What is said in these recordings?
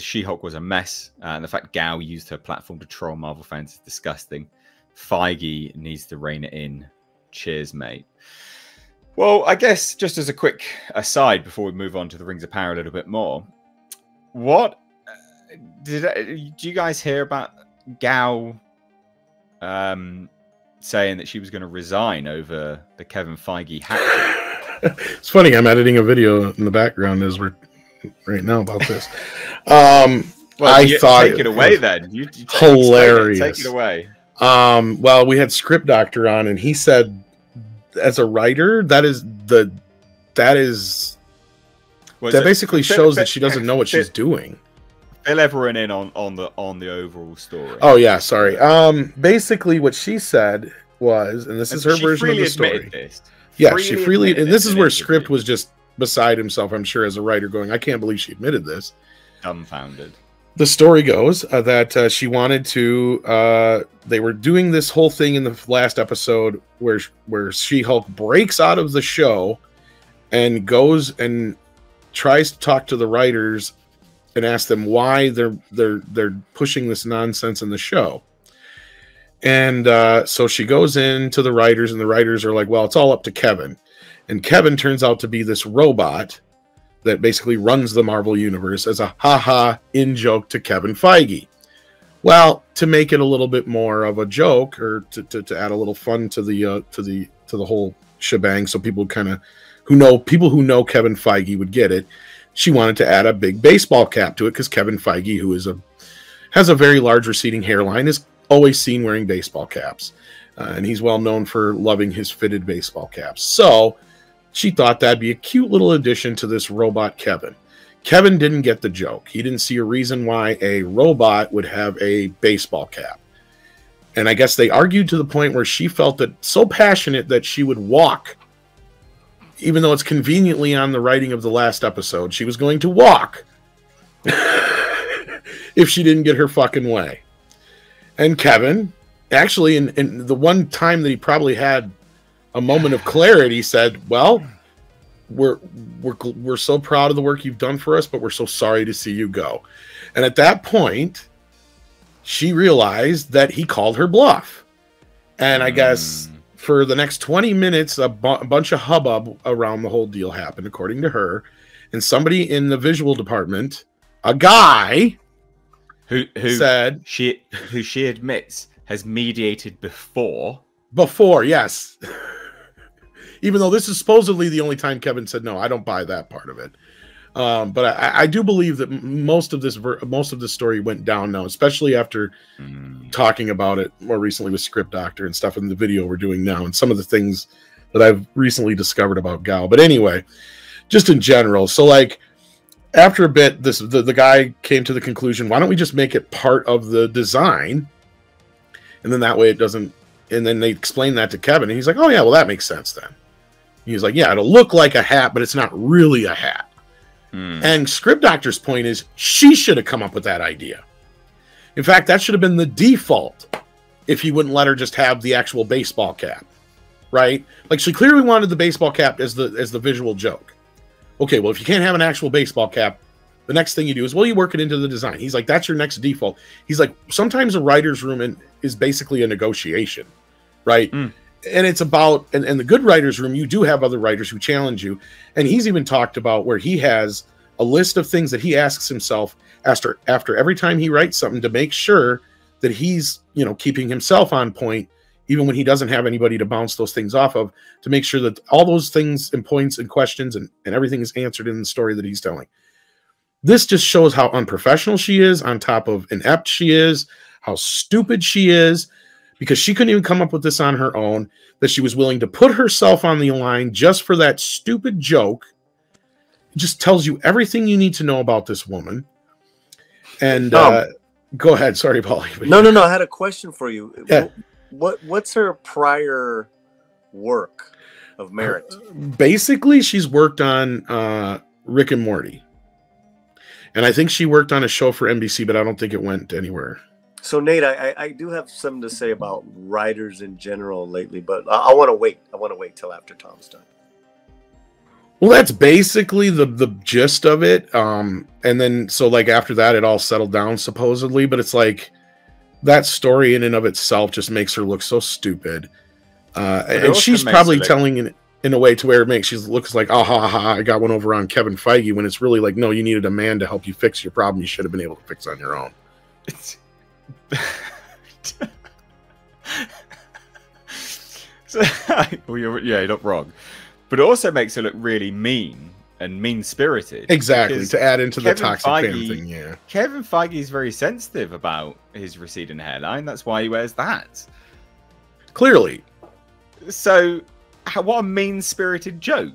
She-Hulk was a mess, and the fact Gao used her platform to troll Marvel fans is disgusting. Feige needs to rein it in. Cheers, mate. Well, I guess just as a quick aside before we move on to the Rings of Power a little bit more, what do you guys hear about Gao saying that she was going to resign over the Kevin Feige hack? It's funny. I'm editing a video in the background as we're right now about this. Well, I thought take it away then. You hilarious. Take it away. Well, we had Script Doctor on, and he said, as a writer, that basically shows that she doesn't know what she's doing. Fill everyone in on the overall story. Oh yeah, sorry. Basically, what she said was, and this is her version of the story. Yeah, she freely, and this is where Script was just beside himself, I'm sure, as a writer, going, I can't believe she admitted this. Dumbfounded. The story goes that she wanted to. They were doing this whole thing in the last episode where She-Hulk breaks out of the show and goes and tries to talk to the writers and ask them why they're pushing this nonsense in the show. And so she goes in to the writers, and the writers are like, well, it's all up to Kevin. And Kevin turns out to be this robot that basically runs the Marvel Universe as a ha-ha in-joke to Kevin Feige. Well, to make it a little bit more of a joke, or to add a little fun to the whole shebang, so people who know Kevin Feige would get it, she wanted to add a big baseball cap to it, because Kevin Feige, who has a very large receding hairline, is always seen wearing baseball caps. And he's well known for loving his fitted baseball caps. So she thought that'd be a cute little addition to this robot Kevin. Kevin didn't get the joke. He didn't see a reason why a robot would have a baseball cap. And I guess they argued to the point where she felt that so passionate that she would walk, even though it's conveniently on the writing of the last episode, she was going to walk if she didn't get her fucking way. And Kevin, actually, in the one time that he probably had a moment of clarity, said, well, we're so proud of the work you've done for us, but we're so sorry to see you go. And at that point, she realized that he called her bluff. And I guess for the next 20 minutes, a bunch of hubbub around the whole deal happened, according to her. And somebody in the visual department, a guy who said she admits has mediated before, yes. Even though this is supposedly the only time Kevin said no, I don't buy that part of it. But I do believe that most of this story went down now, especially after talking about it more recently with Script Doctor and stuff in the video we're doing now, and some of the things that I've recently discovered about Gao. But anyway, just in general, so like after a bit, the guy came to the conclusion, why don't we just make it part of the design, and then that way it doesn't. And then they explained that to Kevin, and he's like, oh yeah, well that makes sense then. He's like, yeah, it'll look like a hat, but it's not really a hat. And Script Doctor's point is, she should have come up with that idea. In fact, that should have been the default if he wouldn't let her just have the actual baseball cap, right? Like, she clearly wanted the baseball cap as the visual joke. Okay, well, if you can't have an actual baseball cap, the next thing you do is, well, you work it into the design. He's like, that's your next default. He's like, sometimes a writer's room is basically a negotiation, right? And it's about, and the good writer's room, you do have other writers who challenge you. And he's even talked about where he has a list of things that he asks himself after every time he writes something, to make sure that he's, keeping himself on point, even when he doesn't have anybody to bounce those things off of, to make sure that all those things and points and questions and everything is answered in the story that he's telling. This just shows how unprofessional she is, on top of inept she is, how stupid she is, because she couldn't even come up with this on her own, that she was willing to put herself on the line just for that stupid joke. It just tells you everything you need to know about this woman. And go ahead. Sorry, Paulie. No. I had a question for you. Yeah. What's her prior work of merit? Basically, she's worked on Rick and Morty. And I think she worked on a show for NBC, but I don't think it went anywhere. So, Nate, I do have something to say about writers in general lately, but I want to wait. I want to wait till after Tom's done. Well, that's basically the gist of it. And then so like after that, it all settled down supposedly. But it's like that story in and of itself just makes her look so stupid. And she's probably telling it in a way to where it makes she looks like, oh, ha, ha, I got one over on Kevin Feige, when it's really like, no, you needed a man to help you fix your problem you should have been able to fix on your own. So, well, you're not wrong. But it also makes her look really mean and mean-spirited. Exactly, to add into Kevin the toxic Feige, fan thing, yeah. Kevin Feige is very sensitive about his receding hairline. That's why he wears that. Clearly. So, what a mean-spirited joke.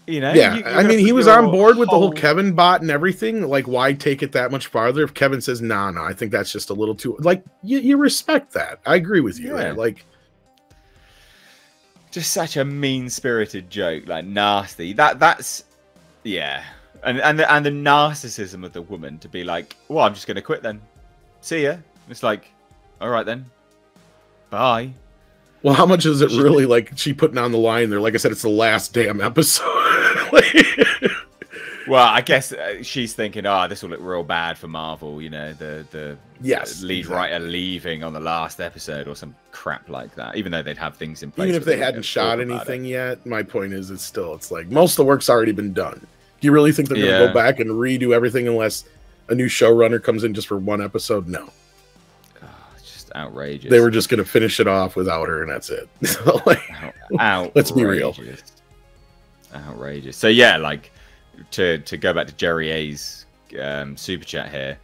You know? Yeah, you I mean, he was on board with the whole Kevin bot and everything. Like, why take it that much farther? If Kevin says, no, I think that's just a little too... Like, you respect that. I agree with you. Yeah. Right? Like... Just such a mean-spirited joke, like nasty. That's yeah, and the narcissism of the woman to be like, well, I'm just gonna quit then. See ya. It's like, all right then, bye. Well, how much is it really like she putting on the line there? Like I said, it's the last damn episode. Well, I guess she's thinking, oh, this will look real bad for Marvel, you know, the lead writer leaving on the last episode or some crap like that, even though they'd have things in place. Even if they hadn't shot anything yet, my point is it's like most of the work's already been done. Do you really think they're going to go back and redo everything unless a new showrunner comes in just for one episode? No. Oh, it's just outrageous. They were just going to finish it off without her, and that's it. So, like, let's be real. Outrageous. So, yeah, like, to go back to Jerry A's super chat here,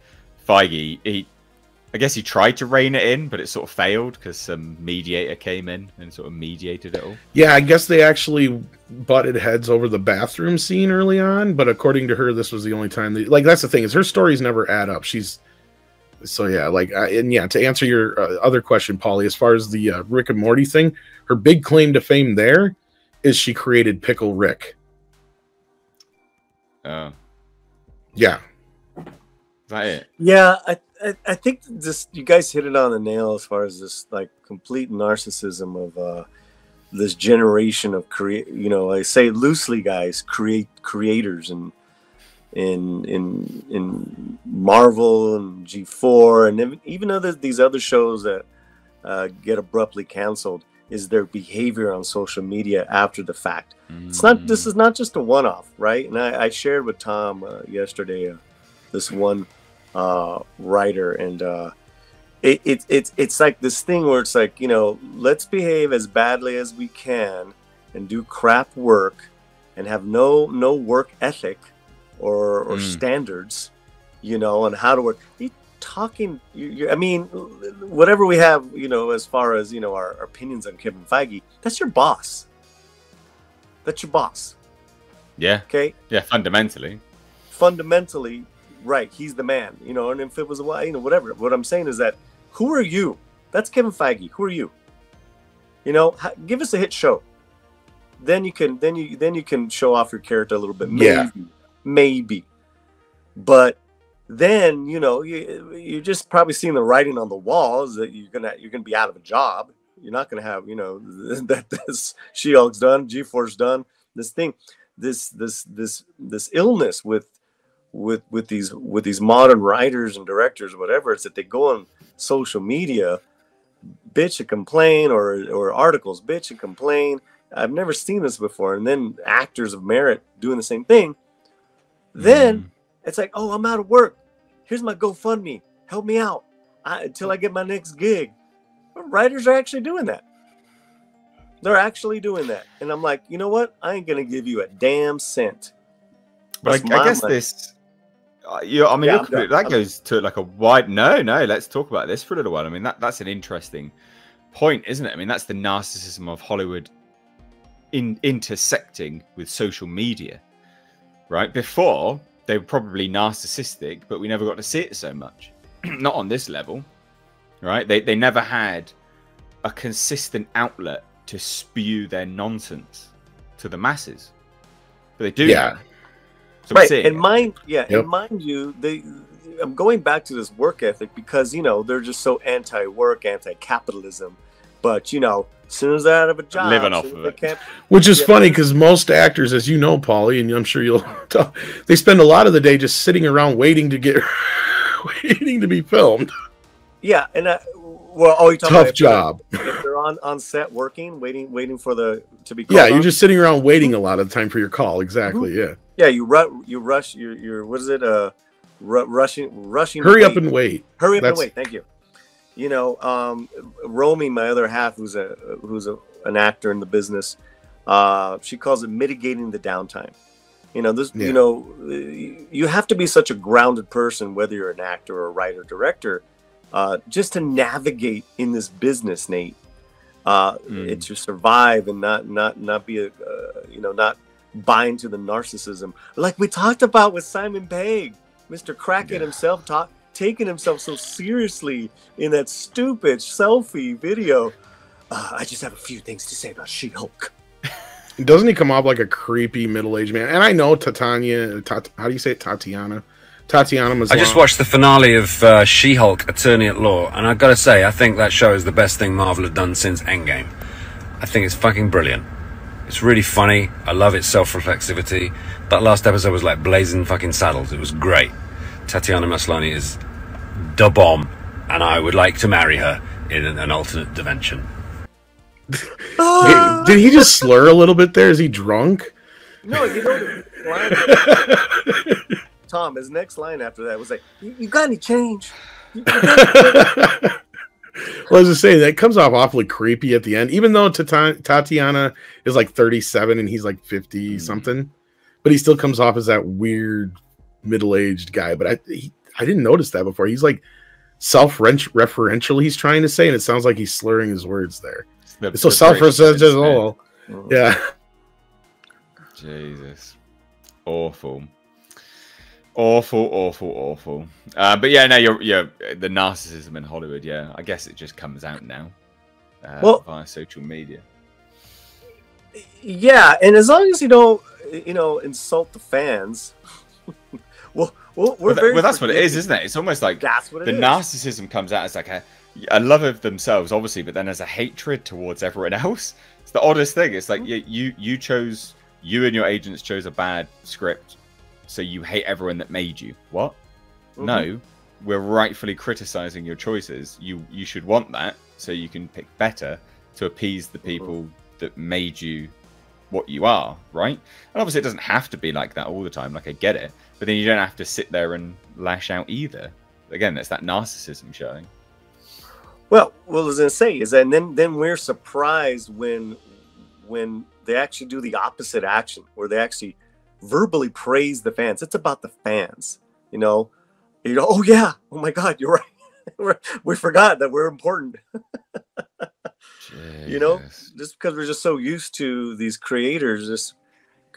Feige, I guess he tried to rein it in, but it sort of failed because some mediator came in and sort of mediated it all. Yeah, I guess they actually butted heads over the bathroom scene early on, but according to her, this was the only time like, that's the thing, is her stories never add up. So yeah, like, and yeah, to answer your other question, Paulie, as far as the Rick and Morty thing, her big claim to fame there is she created Pickle Rick. Oh. Yeah. Is that it? Yeah, I think this, you guys hit it on the nail as far as this like complete narcissism of this generation of I say loosely, guys, creators in Marvel and G4 and even these other shows that get abruptly canceled is their behavior on social media after the fact. It's not. This is not just a one-off, right? And I shared with Tom yesterday this one writer, and it's like this thing where it's like, let's behave as badly as we can and do crap work and have no work ethic or standards, on how to work. I mean, whatever we have, as far as our opinions on Kevin Feige, that's your boss. That's your boss. Yeah. Okay. Yeah. Fundamentally, right. He's the man. And if it was whatever. What I'm saying is that, who are you? That's Kevin Feige. Who are you? Give us a hit show. Then you can show off your character a little bit. Maybe. But then you're just probably seeing the writing on the wall is that you're gonna be out of a job. You're not gonna have that this She-Hulk's done, G4's done. This thing, this illness with these modern writers and directors, whatever, it's that they go on social media, bitch and complain, or articles, bitch and complain. I've never seen this before. And then actors of merit doing the same thing. Then it's like, oh, I'm out of work. Here's my GoFundMe. Help me out until I get my next gig. Writers are actually doing that. They're actually doing that. And I'm like, you know what? I ain't going to give you a damn cent. But I guess money. This... that goes to like a wide... No, let's talk about this for a little while. I mean, that's an interesting point, isn't it? I mean, that's the narcissism of Hollywood intersecting with social media, right? Before, they were probably narcissistic, but we never got to see it so much. Not on this level, right? They never had a consistent outlet to spew their nonsense to the masses. But they do. Yeah. So right. And mind you, I'm going back to this work ethic because, they're just so anti-work, anti-capitalism. But, As soon as they're out of a job, Living off of it. Which is funny because most actors, as you know, Paulie, and I'm sure you'll tell, they spend a lot of the day just sitting around waiting to get waiting to be filmed. Yeah, and well, oh, you talking Tough about job. if they're on set working, waiting for to be called Yeah, you're on? just sitting around waiting a lot of the time for your call. Exactly. Yeah. Yeah, you rush your what is it? Rushing. Hurry up and wait. Hurry up and That's- wait. Thank you. You know, Romy, my other half, who's an actor in the business, she calls it mitigating the downtime. You know, this. Yeah. You know, you have to be such a grounded person, whether you're an actor or a writer, director, just to navigate in this business, Nate. It's to survive and not be a not buy into the narcissism like we talked about with Simon Pegg, Mr. Kraken himself taking himself so seriously in that stupid selfie video. I just have a few things to say about She-Hulk. Doesn't he come off like a creepy middle-aged man? And I know Tatiana. How do you say it? Tatiana Maslany. I just watched the finale of She-Hulk: Attorney at Law, and I've got to say, I think that show is the best thing Marvel have done since Endgame. I think it's fucking brilliant. It's really funny. I love its self-reflexivity. That last episode was like blazing fucking saddles. It was great. Tatiana Maslany is the bomb, and I would like to marry her in an alternate dimension. Did he just slur a little bit there? Is he drunk? No, you know the line. Tom, his next line after that was like, "You got any change?" Well, as I say, that comes off awfully creepy at the end, even though Tatiana is like 37 and he's like 50 something, but he still comes off as that weird middle-aged guy. But I didn't notice that before. He's like self-referential, he's trying to say, and it sounds like he's slurring his words there. It's so self-referential. Yeah. Jesus. Awful. Awful. But yeah, no, you're the narcissism in Hollywood. Yeah, I guess it just comes out now via social media. Yeah, and as long as you don't, insult the fans, well, that's what it is, isn't it? It's almost like that's what the narcissism comes out as like a love of themselves, obviously, but then as a hatred towards everyone else. It's the oddest thing. It's like you and your agents chose a bad script. So you hate everyone that made you. What? No, we're rightfully criticizing your choices. You should want that so you can pick better to appease the people that made you what you are, right? And obviously it doesn't have to be like that all the time. Like, I get it, but then you don't have to sit there and lash out either. Again, that's that narcissism showing. Well, what I was gonna say is that then we're surprised when they actually do the opposite action, where they actually verbally praise the fans. It's about the fans, oh yeah, oh my God, you're right. we forgot that we're important. Just because we're just so used to these creators just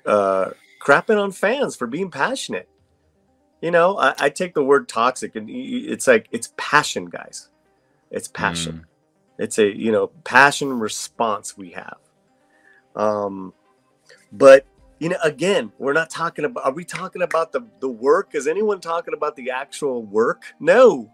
crapping on fans for being passionate. I take the word toxic, and it's like, it's passion, guys. It's passion. It's a passion response we have. But again, we're not talking about, are we talking about the work? Is anyone talking about the actual work? No.